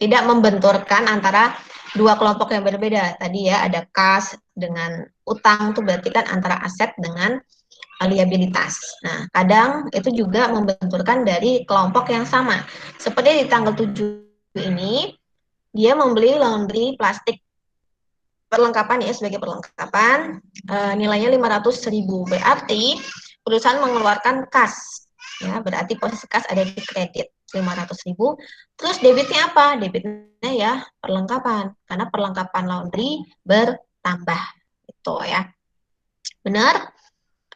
tidak membenturkan antara dua kelompok yang berbeda. Tadi ya ada kas dengan utang, itu berarti kan antara aset dengan liabilitas. Nah, kadang itu juga membenturkan dari kelompok yang sama. Seperti di tanggal 7 ini, dia membeli laundry plastik perlengkapan ya, sebagai perlengkapan, nilainya 500.000. Berarti perusahaan mengeluarkan kas, ya, berarti posisi kas ada di kredit 500.000. Terus debitnya apa? Debitnya ya perlengkapan, karena perlengkapan laundry bertambah. Itu ya. Benar?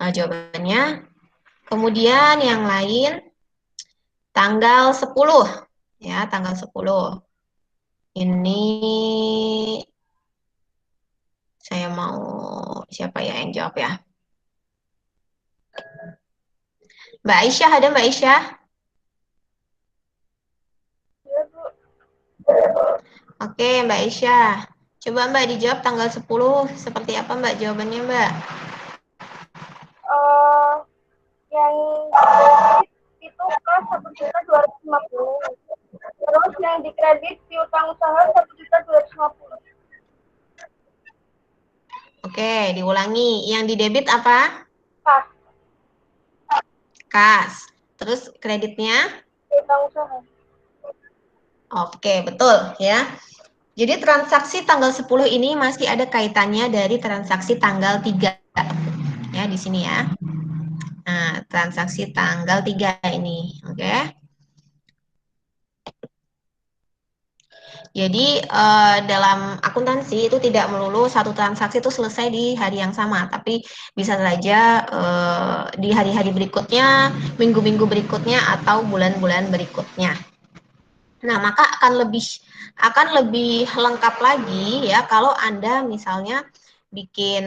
Jawabannya. Kemudian yang lain tanggal 10 ya, tanggal 10. Ini saya mau siapa ya yang jawab ya? Mbak Aisyah, ada Mbak Aisyah? Oke, Mbak Aisyah. Coba Mbak dijawab tanggal 10 seperti apa Mbak jawabannya Mbak? Yang dikredit itu kas 1.250.000. Terus yang dikredit piutang usaha 1.250.000. Oke, diulangi. Yang didebit apa? Kas Kas. Terus kreditnya? piutang usaha. Oke, betul ya. Jadi transaksi tanggal 10 ini masih ada kaitannya dari transaksi tanggal 3. Ya, di sini ya. Nah, transaksi tanggal 3 ini, oke. Jadi dalam akuntansi itu tidak melulu satu transaksi itu selesai di hari yang sama, tapi bisa saja di hari-hari berikutnya, minggu-minggu berikutnya, atau bulan-bulan berikutnya. Nah, maka akan lebih lengkap lagi ya kalau Anda misalnya bikin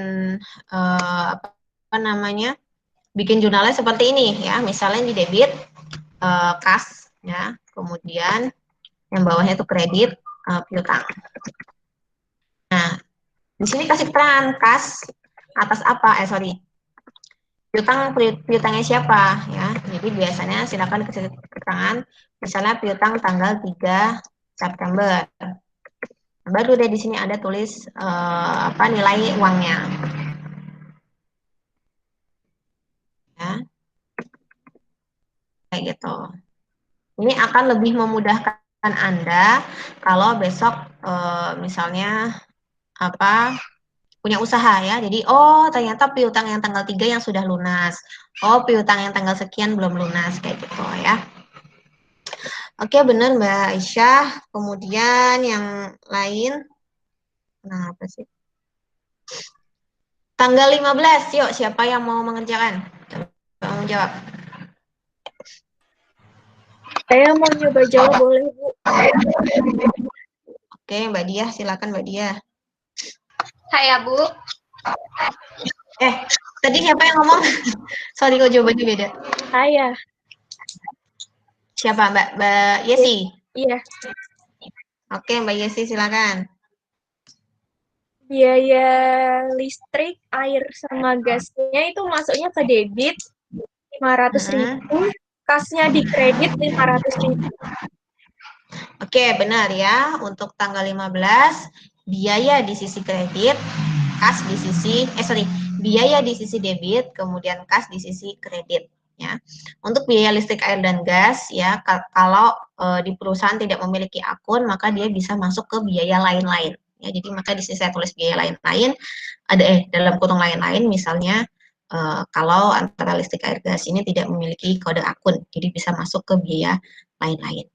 apa namanya? Bikin jurnalnya seperti ini ya. Misalnya di debit kas ya, kemudian yang bawahnya itu kredit piutang. Nah, di sini kasih keterangan kas atas apa? Piutangnya siapa ya. Jadi biasanya silakan kasih keterangan misalnya piutang tanggal 3 September. Baru deh di sini ada tulis apa nilai uangnya. Ya. Kayak gitu. Ini akan lebih memudahkan Anda kalau besok misalnya apa punya usaha ya. Jadi oh ternyata piutang yang tanggal 3 yang sudah lunas. Oh piutang yang tanggal sekian belum lunas kayak gitu ya. Oke, benar Mbak Aisyah. Kemudian yang lain kenapa sih? Tanggal 15, yuk siapa yang mau mengerjakan? Coba menjawab. Saya mau nyoba jawab, boleh Bu? Oke, Mbak Diah, silakan Mbak Diah. Saya Bu. Tadi siapa yang ngomong? Sorry kok jawabannya beda. Saya. Siapa Mbak Yesi? Iya. Oke, Mbak Yesi silakan. Biaya listrik, air, sama gasnya itu masuknya ke debit 500.000, kasnya di kredit 500.000. Oke, benar ya. Untuk tanggal 15, biaya di sisi kredit, kas di sisi, biaya di sisi debit, kemudian kas di sisi kredit. Ya. Untuk biaya listrik, air, dan gas, ya kalau di perusahaan tidak memiliki akun, maka dia bisa masuk ke biaya lain-lain. Ya, jadi maka di sini saya tulis biaya lain-lain, ada dalam kurung lain-lain, misalnya kalau antara listrik, air, gas ini tidak memiliki kode akun, jadi bisa masuk ke biaya lain-lain.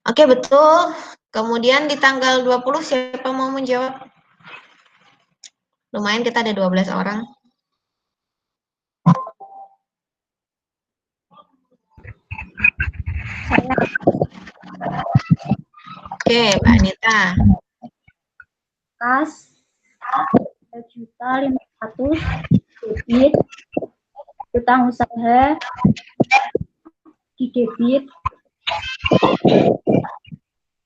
Oke, betul. Kemudian di tanggal 20 siapa mau menjawab? Lumayan kita ada 12 orang. Oke, Mbak Anita. Kas 3.500.000, debit, piutang usaha, di debit,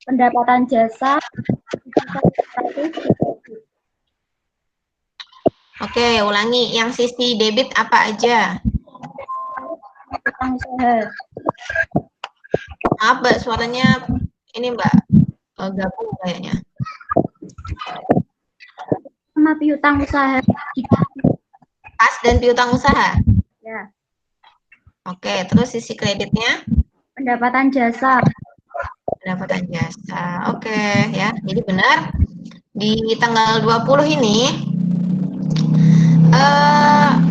pendapatan jasa, 1.100.000. Oke, ulangi. Yang sisi debit apa aja? Piutang usaha. Maaf, Mbak, suaranya ini Mbak gabung kayaknya. Sama piutang usaha. Kas dan piutang usaha. Ya. Oke, terus sisi kreditnya Pendapatan jasa. pendapatan jasa. Oke, ya. Jadi benar di tanggal 20 ini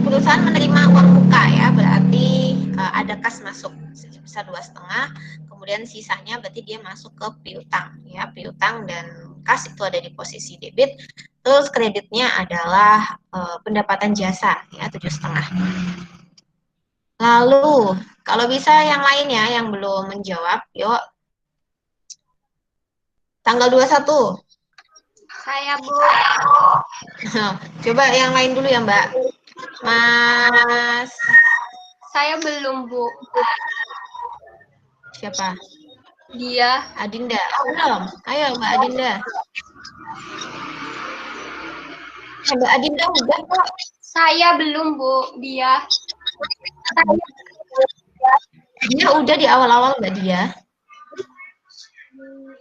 perusahaan menerima uang muka ya, berarti ada kas masuk sebesar 2,5, kemudian sisanya berarti dia masuk ke piutang ya, piutang dan kas itu ada di posisi debit. Terus kreditnya adalah pendapatan jasa ya 7,5. Lalu kalau bisa yang lainnya yang belum menjawab, yuk tanggal 21. Saya, Bu. Coba yang lain dulu ya, Mbak. Mas Saya belum, Bu. siapa? Dia. Adinda. Belum. Ayo Mbak Adinda. Mbak Adinda udah kok. Saya belum, Bu. Dia. Dia udah di awal-awal Mbak dia.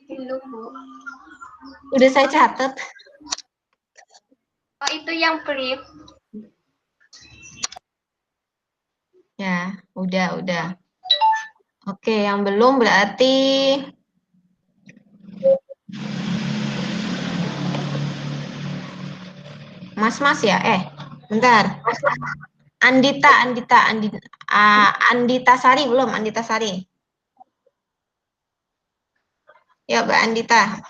Belum, Bu. Udah saya catat. Oh, itu yang prip. Ya, udah. Oke, yang belum berarti Mas ya? Bentar. Andita Sari belum? Andita Sari. Ya, Mbak Andita.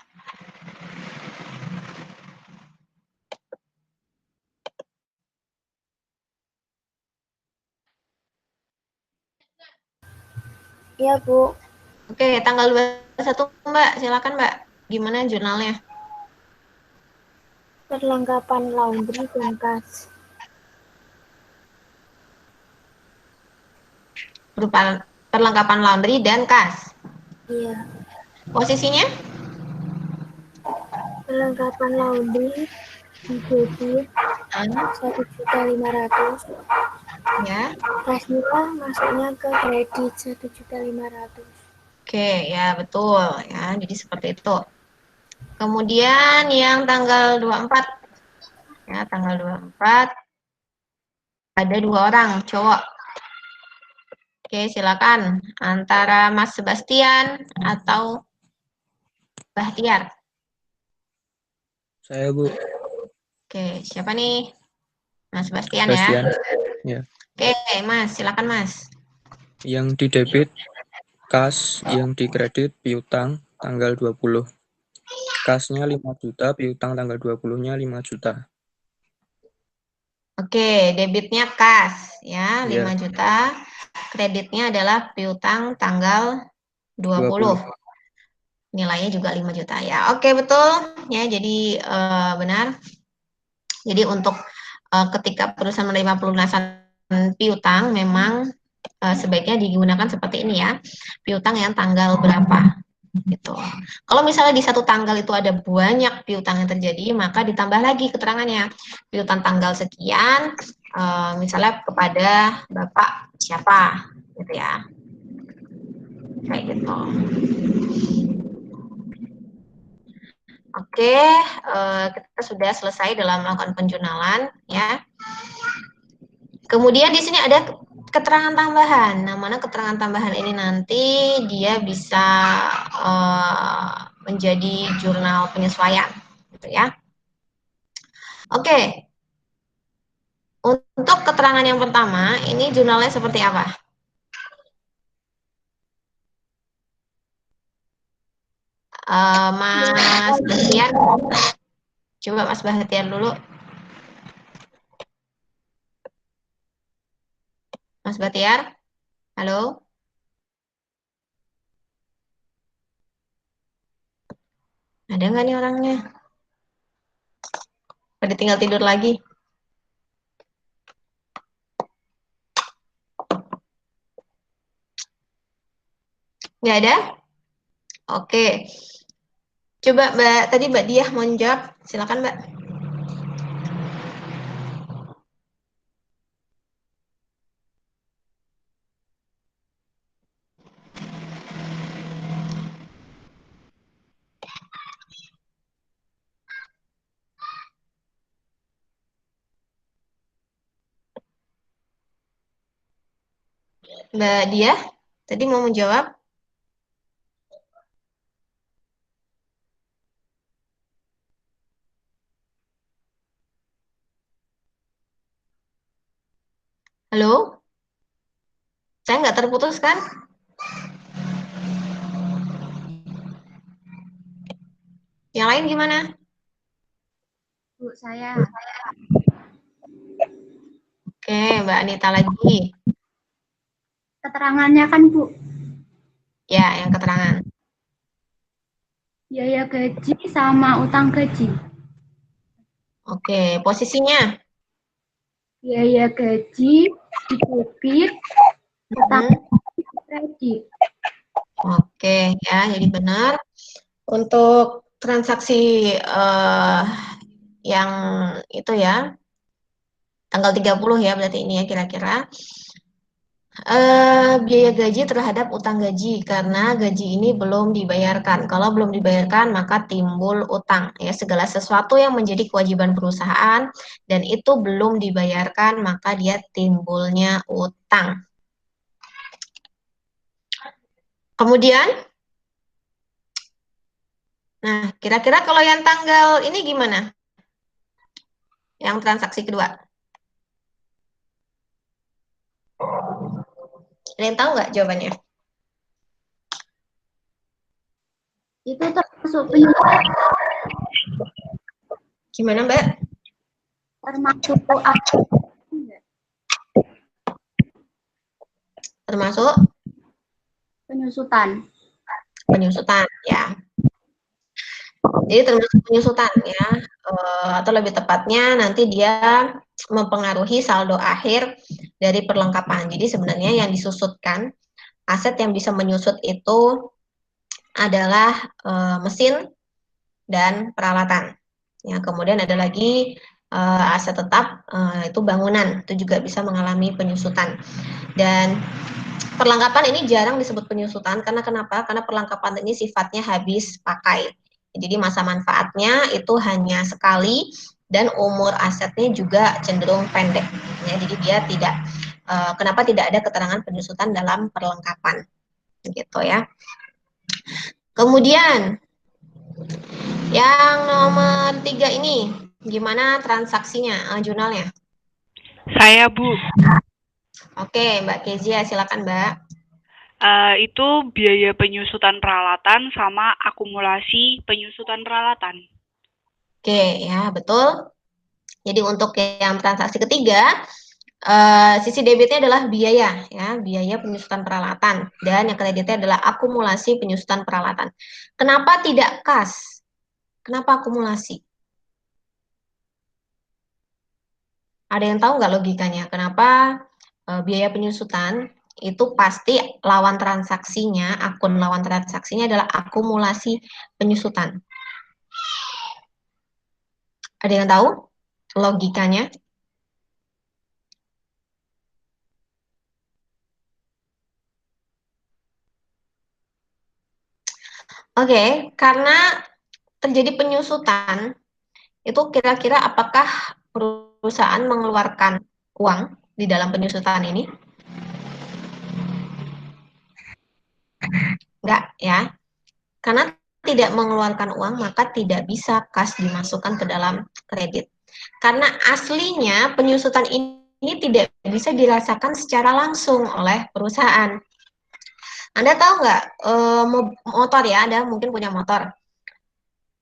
Iya, Bu. Oke, tanggal 21 Mbak. Silakan Mbak. Gimana jurnalnya? Perlengkapan laundry dan kas. Berupa perlengkapan laundry dan kas. Iya. Posisinya? Perlengkapan laundry di debit 1.500.000. Ya. Kasnya masuknya ke kredit 1.500.000. Oke, ya betul ya. Jadi seperti itu. Kemudian yang tanggal 24 ya, tanggal 24 ada 2 orang cowok. Oke, silakan antara Mas Sebastian atau Bahtiar. Saya, Bu. Oke, siapa nih? Mas Sebastian Sebastian. ya. Ya. Oke, Mas, silakan Mas. Yang di debit kas, yang di kredit piutang tanggal 20. Kasnya 5 juta, piutang tanggal 20-nya 5 juta. Oke, debitnya kas ya, 5 Ya. juta. Kreditnya adalah piutang tanggal 20. Nilainya juga 5 juta ya. Oke, betul ya. Jadi benar. Jadi untuk ketika perusahaan menerima pelunasan piutang memang sebaiknya digunakan seperti ini ya. Piutang yang tanggal berapa gitu. Kalau misalnya di satu tanggal itu ada banyak piutang yang terjadi, maka ditambah lagi keterangannya. Piutang tanggal sekian misalnya kepada Bapak siapa gitu ya. Kayak gitu. Oke, kita sudah selesai dalam melakukan penjurnalan ya. Kemudian di sini ada keterangan tambahan. Nah, mana keterangan tambahan ini nanti dia bisa menjadi jurnal penyesuaian, gitu ya. Oke. Untuk keterangan yang pertama, ini jurnalnya seperti apa? Mas Bahtiar, coba Mas Bahtiar dulu. Mas Bahtiar, halo? Ada nggak nih orangnya? Pada tinggal tidur lagi. Nggak ada? Oke. Coba tadi Mbak Diah mau jawab, silakan Mbak. Mbak Dia, tadi mau menjawab? Halo? Saya nggak terputus kan? Yang lain gimana? Bu, saya. Oke, Mbak Anita lagi. Keterangannya kan, Bu, Ya, yang keterangan. biaya gaji sama utang gaji. Oke, posisinya. Biaya gaji didebit, utang gaji kredit. Oke, ya, jadi benar. Untuk transaksi yang itu ya, tanggal 30 ya, berarti ini ya kira-kira. Biaya gaji terhadap utang gaji karena gaji ini belum dibayarkan. Kalau belum dibayarkan maka timbul utang ya, segala sesuatu yang menjadi kewajiban perusahaan dan itu belum dibayarkan maka dia timbulnya utang. Kemudian nah, kira-kira kalau yang tanggal ini gimana? Yang transaksi kedua. Ada yang tahu nggak jawabannya? Itu termasuk penyusutan, Gimana, Mbak? termasuk akun enggak? Termasuk Penyusutan. penyusutan ya. Jadi termasuk penyusutan ya, atau lebih tepatnya nanti dia mempengaruhi saldo akhir dari perlengkapan. Jadi sebenarnya yang disusutkan, aset yang bisa menyusut itu adalah mesin dan peralatan. Ya, kemudian ada lagi aset tetap, itu bangunan, itu juga bisa mengalami penyusutan. Dan perlengkapan ini jarang disebut penyusutan karena kenapa? Karena perlengkapan ini sifatnya habis pakai. Jadi masa manfaatnya itu hanya sekali dan umur asetnya juga cenderung pendek. Ya, jadi dia tidak kenapa tidak ada keterangan penyusutan dalam perlengkapan, gitu ya. Kemudian yang nomor 3 ini gimana transaksinya, jurnalnya? Saya, Bu. Oke, Mbak Kezia, silakan Mbak. Itu biaya penyusutan peralatan sama akumulasi penyusutan peralatan. Oke, ya betul. Jadi untuk yang transaksi ketiga, sisi debitnya adalah biaya, ya, biaya penyusutan peralatan, dan yang kreditnya adalah akumulasi penyusutan peralatan. Kenapa tidak kas? Kenapa akumulasi? Ada yang tahu nggak logikanya? Kenapa biaya penyusutan itu pasti lawan transaksinya, akun lawan transaksinya adalah akumulasi penyusutan. Ada yang tahu logikanya? Oke, karena terjadi penyusutan, itu kira-kira apakah perusahaan mengeluarkan uang di dalam penyusutan ini? Enggak, ya. Karena tidak mengeluarkan uang, maka tidak bisa kas dimasukkan ke dalam kredit. Karena aslinya penyusutan ini tidak bisa dirasakan secara langsung oleh perusahaan. Anda tahu nggak, motor ya, Anda mungkin punya motor.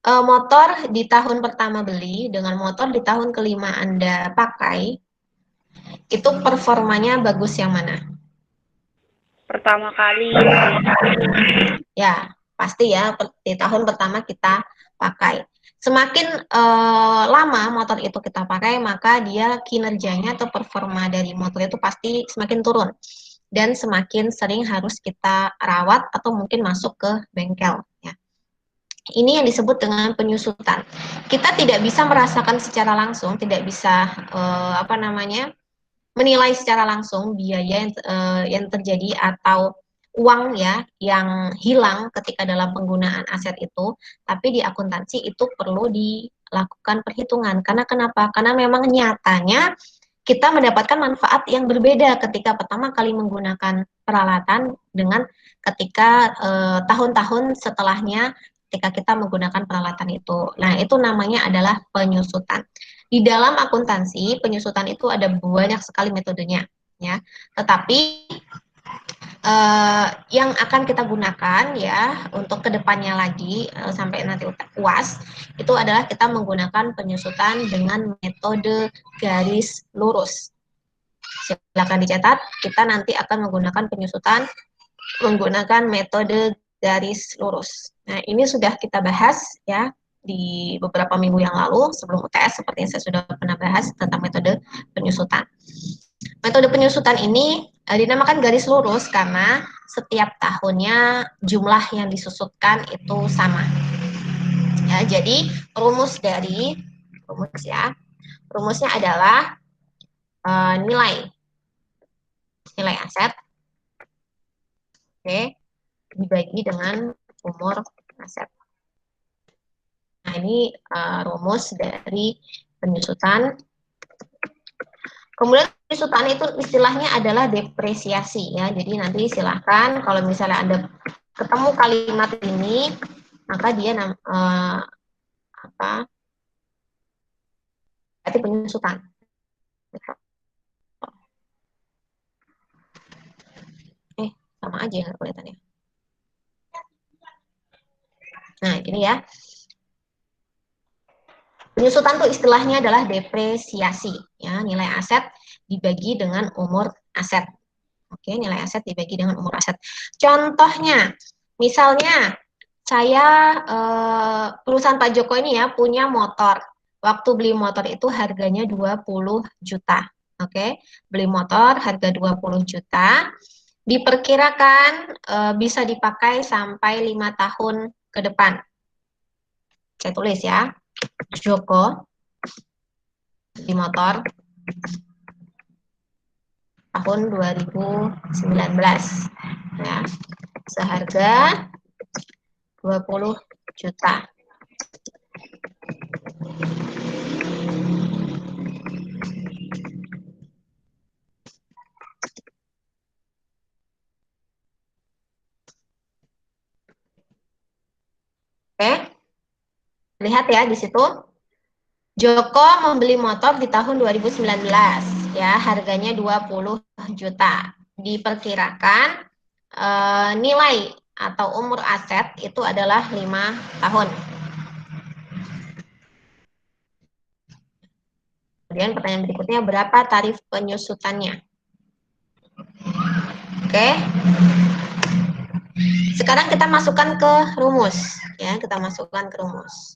Motor di tahun pertama beli dengan motor di tahun kelima Anda pakai, itu performanya bagus yang mana? Pertama kali. Ya, pasti ya, di tahun pertama kita pakai. Semakin lama motor itu kita pakai, maka dia kinerjanya atau performa dari motor itu pasti semakin turun. Dan semakin sering harus kita rawat atau mungkin masuk ke bengkel. Ya. Ini yang disebut dengan penyusutan. Kita tidak bisa merasakan secara langsung, tidak bisa menilai secara langsung biaya yang terjadi atau uang ya yang hilang ketika dalam penggunaan aset itu, tapi di akuntansi itu perlu dilakukan perhitungan. Karena kenapa? Karena memang nyatanya kita mendapatkan manfaat yang berbeda ketika pertama kali menggunakan peralatan dengan ketika tahun-tahun setelahnya ketika kita menggunakan peralatan itu. Nah, itu namanya adalah penyusutan. Di dalam akuntansi, penyusutan itu ada banyak sekali metodenya, ya. Tetapi yang akan kita gunakan ya untuk kedepannya lagi sampai nanti UAS itu adalah kita menggunakan penyusutan dengan metode garis lurus. Silakan dicatat, kita nanti akan menggunakan penyusutan menggunakan metode garis lurus. Nah, ini sudah kita bahas ya di beberapa minggu yang lalu sebelum UTS, seperti yang saya sudah pernah bahas tentang metode penyusutan. Metode penyusutan ini dinamakan garis lurus karena setiap tahunnya jumlah yang disusutkan itu sama. Ya, jadi rumusnya adalah nilai aset, oke, dibagi dengan umur aset. Nah, ini rumus dari penyusutan. Kemudian penyusutan itu istilahnya adalah depresiasi ya. Jadi nanti silahkan kalau misalnya Anda ketemu kalimat ini, maka dia berarti penyusutan. Sama aja ya kelihatannya. Nah, ini ya. Penyusutan itu istilahnya adalah depresiasi, ya, nilai aset dibagi dengan umur aset. Oke, nilai aset dibagi dengan umur aset. Contohnya, misalnya saya perusahaan Pak Joko ini ya punya motor. Waktu beli motor itu harganya 20 juta. Oke, beli motor harga 20 juta. Diperkirakan bisa dipakai sampai 5 tahun ke depan. Saya tulis ya. Joko di motor tahun 2019 ya, seharga 20 juta. Oke. Lihat ya di situ. Joko membeli motor di tahun 2019 ya, harganya 20 juta. Diperkirakan nilai atau umur aset itu adalah 5 tahun. Kemudian pertanyaan berikutnya, berapa tarif penyusutannya? Oke. Sekarang kita masukkan ke rumus ya, kita masukkan ke rumus.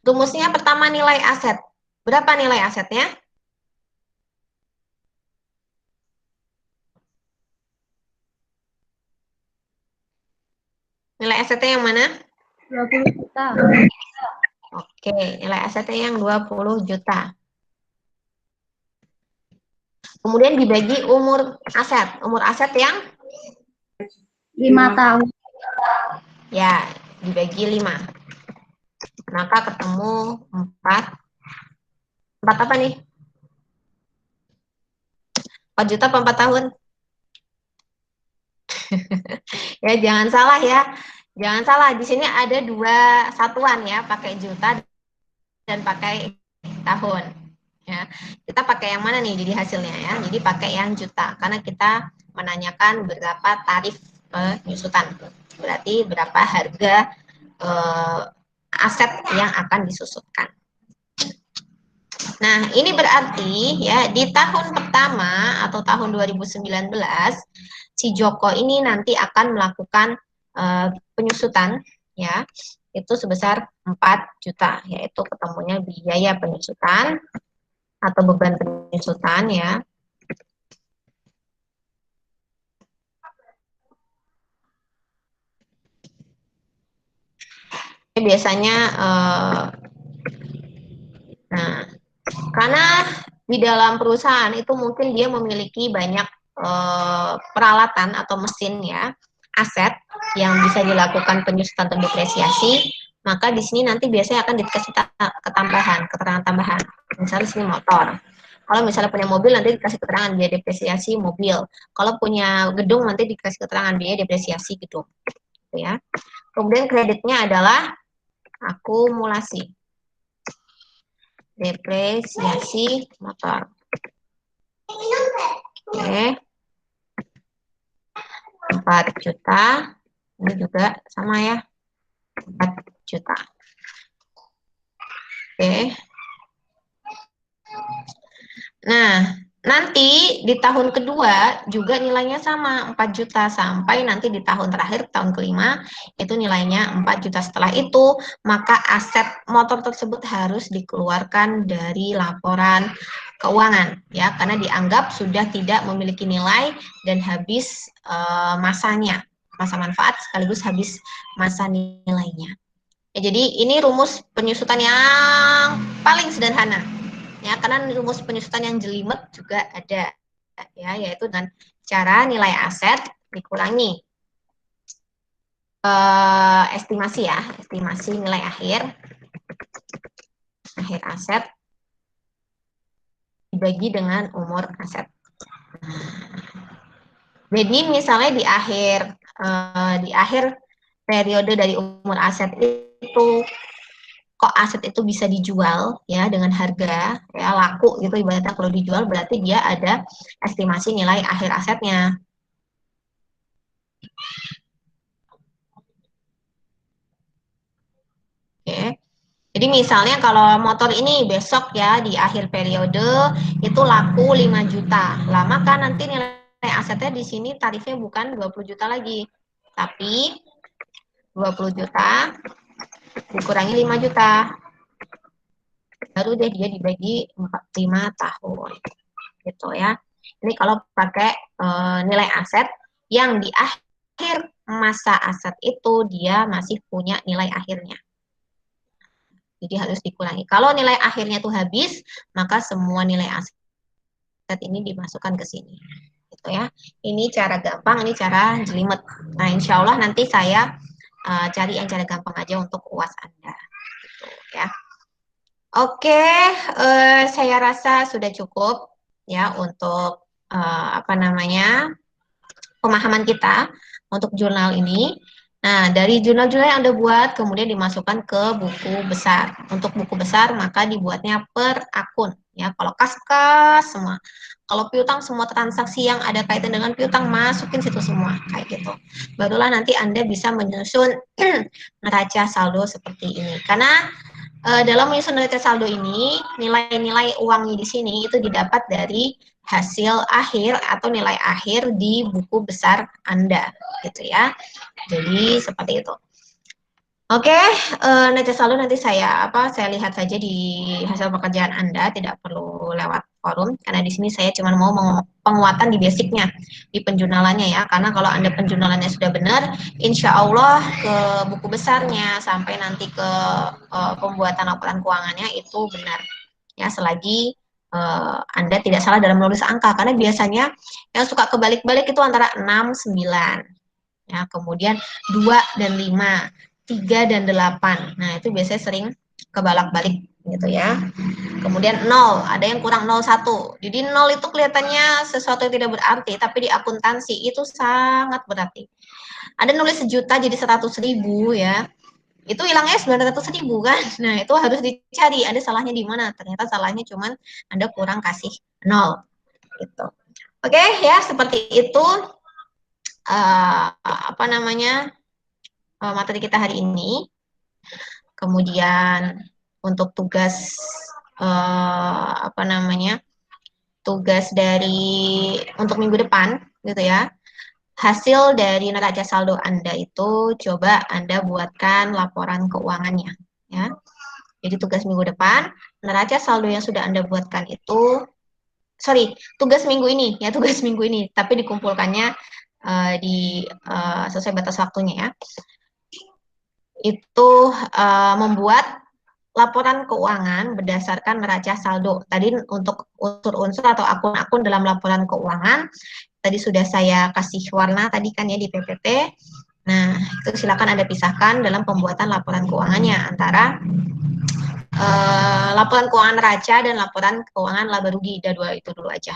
Rumusnya pertama nilai aset. Berapa nilai asetnya? Nilai asetnya yang mana? 20 juta. Oke, nilai asetnya yang 20 juta. Kemudian dibagi umur aset. Umur aset yang? 5 tahun. Ya, dibagi 5. Maka ketemu 4 apa nih? 4 juta apa 4 tahun? Ya, jangan salah ya. Jangan salah, di sini ada 2 satuan ya, pakai juta dan pakai tahun. Ya, kita pakai yang mana nih jadi hasilnya ya? Jadi pakai yang juta karena kita menanyakan berapa tarif penyusutan. Berarti berapa harga aset yang akan disusutkan. Nah, ini berarti ya di tahun pertama atau tahun 2019 si Joko ini nanti akan melakukan penyusutan ya, itu sebesar 4 juta, yaitu ketemunya biaya penyusutan atau beban penyusutan ya. Biasanya nah, karena di dalam perusahaan itu mungkin dia memiliki banyak peralatan atau mesin ya, aset yang bisa dilakukan penyusutan atau depresiasi, maka di sini nanti biasanya akan dikasih ketambahan, keterangan tambahan. Misalnya di sini motor. Kalau misalnya punya mobil nanti dikasih keterangan biaya depresiasi mobil. Kalau punya gedung nanti dikasih keterangan biaya depresiasi gedung. Gitu ya. Kemudian kreditnya adalah akumulasi. Depresiasi motor. Oke. 4 juta. Ini juga sama ya. 4 juta. Oke. Nah, nanti di tahun kedua juga nilainya sama 4 juta sampai nanti di tahun terakhir, tahun kelima, itu nilainya 4 juta. Setelah itu, maka aset motor tersebut harus dikeluarkan dari laporan keuangan, ya, karena dianggap sudah tidak memiliki nilai dan habis masanya, masa manfaat sekaligus habis masa nilainya. Ya, jadi ini rumus penyusutan yang paling sederhana. Ya, karena rumus penyusutan yang jelimet juga ada, ya, yaitu dengan cara nilai aset dikurangi estimasi ya, estimasi nilai akhir aset dibagi dengan umur aset. Jadi misalnya di akhir periode dari umur aset itu kok aset itu bisa dijual ya dengan harga ya laku gitu, ibaratnya kalau dijual berarti dia ada estimasi nilai akhir asetnya. Oke. Jadi misalnya kalau motor ini besok ya di akhir periode itu laku 5 juta. Lah maka nanti nilai asetnya di sini tarifnya bukan 20 juta lagi, tapi 20 juta dikurangi 5 juta. Baru deh dia dibagi 5 tahun. Gitu ya. Ini kalau pakai nilai aset yang di akhir masa aset itu dia masih punya nilai akhirnya. Jadi harus dikurangi. Kalau nilai akhirnya itu habis, maka semua nilai aset ini dimasukkan ke sini. Gitu ya. Ini cara gampang, ini cara jelimet. Nah, insya Allah nanti saya cari yang cara gampang aja untuk UAS Anda. Gitu ya. Oke, saya rasa sudah cukup ya untuk pemahaman kita untuk jurnal ini. Nah, dari jurnal-jurnal yang Anda buat kemudian dimasukkan ke buku besar. Untuk buku besar maka dibuatnya per akun ya. Kalau kas semua. Kalau piutang semua transaksi yang ada kaitan dengan piutang masukin situ semua kayak gitu. Barulah nanti Anda bisa menyusun neraca saldo seperti ini. Karena dalam menyusun neraca saldo ini nilai-nilai uangnya di sini itu didapat dari hasil akhir atau nilai akhir di buku besar Anda gitu ya. Jadi seperti itu. Oke, neraca saldo nanti saya lihat saja di hasil pekerjaan Anda, tidak perlu lewat forum karena di sini saya cuma mau penguatan di basicnya, di penjurnalannya ya. Karena kalau Anda penjurnalannya sudah benar, insya Allah ke buku besarnya sampai nanti ke pembuatan laporan keuangannya itu benar. Ya, selagi Anda tidak salah dalam menulis angka, karena biasanya yang suka kebalik-balik itu antara 6, 9. Ya, kemudian 2 dan 5. 3 dan 8. Nah, itu biasanya sering kebalak-balik gitu ya. Kemudian 0, ada yang kurang 01. Jadi 0 itu kelihatannya sesuatu yang tidak berarti, tapi di akuntansi itu sangat berarti. Ada nulis 1 juta jadi 100.000 ya. Itu hilangnya 900.000 kan. Nah, itu harus dicari ada salahnya di mana. Ternyata salahnya cuman Anda kurang kasih 0 gitu. Oke, ya seperti itu materi kita hari ini. Kemudian untuk tugas tugas dari untuk minggu depan gitu ya. Hasil dari neraca saldo Anda itu coba Anda buatkan laporan keuangannya ya. Jadi tugas minggu depan, neraca saldo yang sudah Anda buatkan itu tugas minggu ini ya, tugas minggu ini, tapi dikumpulkannya sesuai batas waktunya ya. Itu membuat laporan keuangan berdasarkan neraca saldo. Tadi untuk unsur-unsur atau akun-akun dalam laporan keuangan, tadi sudah saya kasih warna tadi kan ya di PPT. Nah, itu silakan Anda pisahkan dalam pembuatan laporan keuangannya antara laporan keuangan raca dan laporan keuangan laba rugi. Dua itu dulu aja.